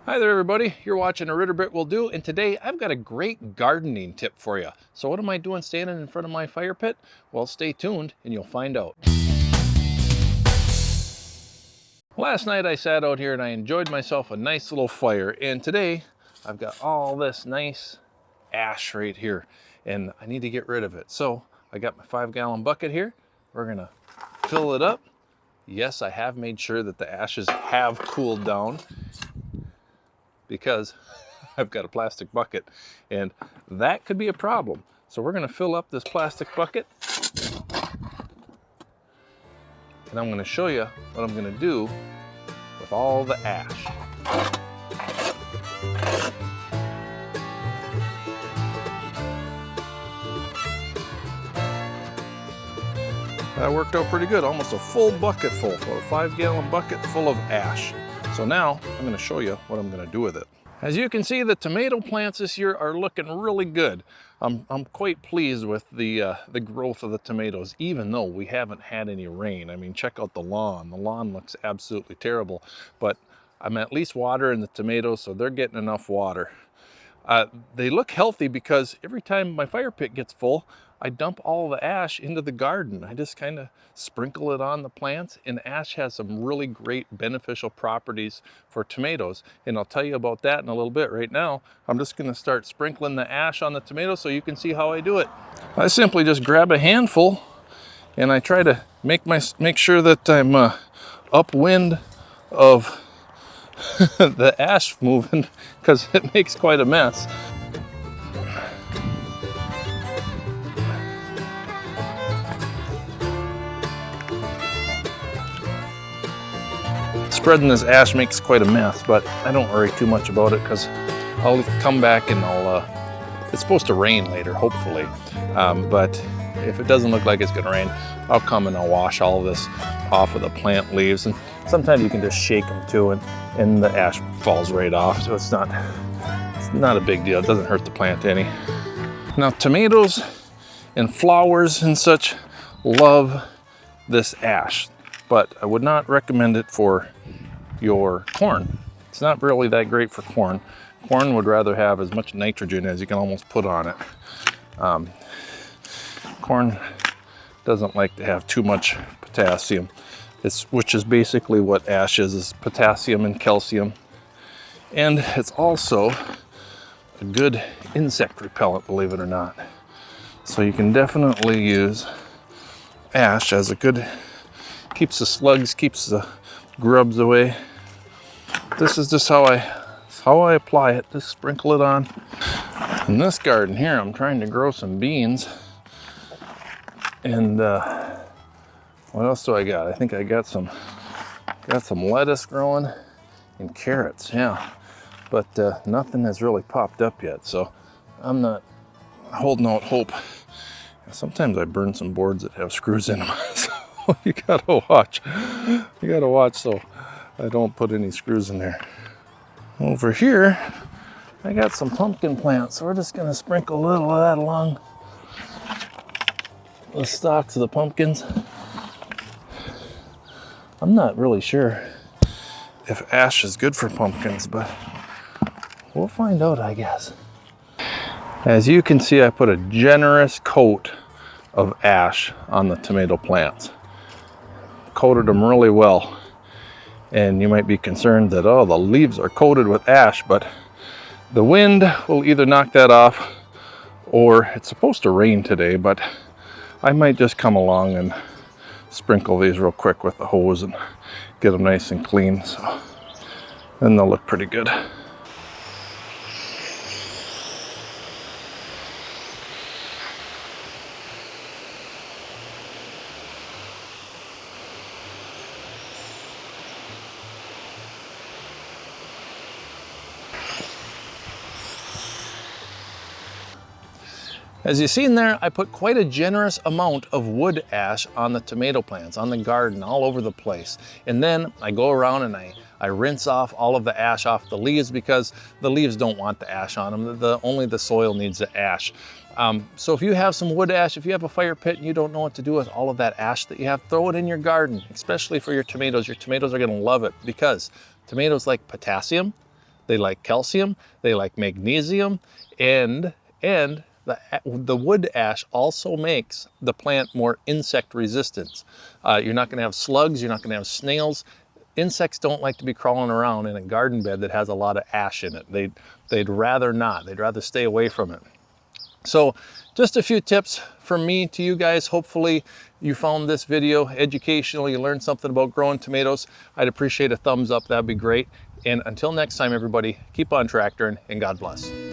Hi there everybody, you're watching A Ritter Bit Will Do, and today I've got a great gardening tip for you. So what am I doing standing in front of my fire pit? Well, stay tuned and you'll find out. Last night I sat out here and I enjoyed myself a nice little fire, and today I've got all this nice ash right here and I need to get rid of it. So I got my 5-gallon bucket here. We're gonna fill it up. Yes, I have made sure that the ashes have cooled down, because I've got a plastic bucket and that could be a problem. So we're going to fill up this plastic bucket and I'm going to show you what I'm going to do with all the ash. That worked out pretty good, almost a full bucket full, a 5-gallon bucket full of ash. So now I'm going to show you what I'm going to do with it. As you can see, the tomato plants this year are looking really good. I'm quite pleased with the growth of the tomatoes, even though we haven't had any rain. I mean, check out the lawn. The lawn looks absolutely terrible, but I'm at least watering the tomatoes, so they're getting enough water. They look healthy because every time my fire pit gets full, I dump all the ash into the garden. I just kind of sprinkle it on the plants, and ash has some really great beneficial properties for tomatoes. And I'll tell you about that in a little bit. Right now, I'm just going to start sprinkling the ash on the tomatoes so you can see how I do it. I simply just grab a handful and I try to make sure that I'm upwind of the ash moving, because it makes quite a mess. Spreading this ash makes quite a mess, but I don't worry too much about it because I'll come back and it's supposed to rain later, hopefully. But if it doesn't look like it's gonna rain, I'll come and I'll wash all of this off of the plant leaves. And sometimes you can just shake them too, and the ash falls right off. So it's not a big deal. It doesn't hurt the plant any. Now, tomatoes and flowers and such love this ash, but I would not recommend it for your corn. It's not really that great for corn. Corn would rather have as much nitrogen as you can almost put on it. Corn doesn't like to have too much potassium, which is basically what ash is potassium and calcium. And it's also a good insect repellent, believe it or not. So you can definitely use ash as a good, keeps the slugs, keeps the grubs away. This is just how I apply it. Just sprinkle it on. In this garden here, I'm trying to grow some beans. And what else do I got? I think I got some lettuce growing and carrots, yeah. But nothing has really popped up yet, so I'm not holding out hope. Sometimes I burn some boards that have screws in them, so you gotta watch. You gotta watch so I don't put any screws in there. Over here, I got some pumpkin plants, so we're just gonna sprinkle a little of that along the stalks of the pumpkins. I'm not really sure if ash is good for pumpkins, but we'll find out, I guess. As you can see, I put a generous coat of ash on the tomato plants. Coated them really well. And you might be concerned that, oh, the leaves are coated with ash, but the wind will either knock that off, or it's supposed to rain today, but I might just come along and sprinkle these real quick with the hose and get them nice and clean. So then they'll look pretty good. As you've seen there, I put quite a generous amount of wood ash on the tomato plants, on the garden, all over the place. And then I go around and I rinse off all of the ash off the leaves, because the leaves don't want the ash on them. Only the soil needs the ash. So if you have some wood ash, if you have a fire pit and you don't know what to do with all of that ash that you have, throw it in your garden, especially for your tomatoes. Your tomatoes are gonna love it, because tomatoes like potassium, they like calcium, they like magnesium, and the wood ash also makes the plant more insect resistant. You're not going to have slugs, you're not going to have snails. Insects don't like to be crawling around in a garden bed that has a lot of ash in it. They'd rather not. They'd rather stay away from it. So just a few tips from me to you guys. Hopefully you found this video educational. You learned something about growing tomatoes. I'd appreciate a thumbs up. That'd be great. And until next time, everybody, keep on tractoring and God bless.